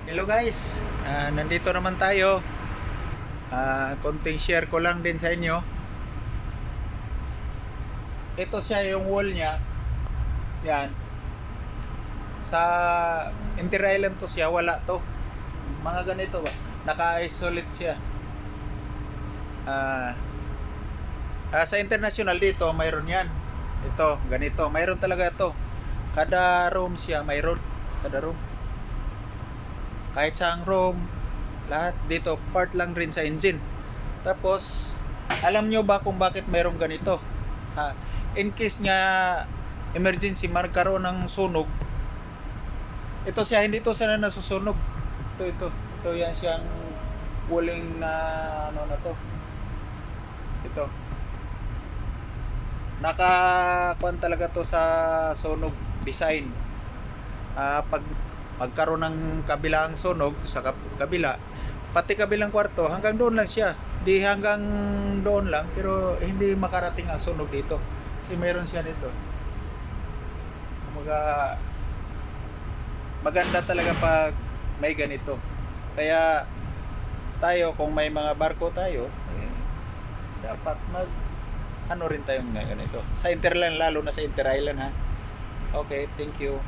Hello guys, nandito naman tayo. Konting share ko lang din sa inyo. Ito siya yung wall niya. Yan. Sa Inter Island to siya, wala to. Mga ganito ba? Naka-isolate siya. Ah, sa international dito, mayroon yan. Ito, ganito. Mayroon talaga ito. Kada room siya, mayroon. Kada room. Kahit sa room, lahat dito, part lang rin sa engine. Tapos, alam nyo ba kung bakit mayroong ganito? In case nga emergency, magkaroon ng sunog, ito siya, hindi to sana nasusunog. Ito yan siyang walling na ano na to. Ito. Nakakuan talaga to sa sunog design. Pag magkaroon ng kabilang sunog sa kabila, pati kabilang kwarto, hanggang doon lang siya. Di hanggang doon lang, pero hindi makarating ang sunog dito. Kasi meron siya dito. Maganda talaga pag may ganito. Kaya tayo, kung may mga barko tayo, dapat ano rin tayong ganito. Sa Interland, lalo na sa Inter Island ha. Okay, thank you.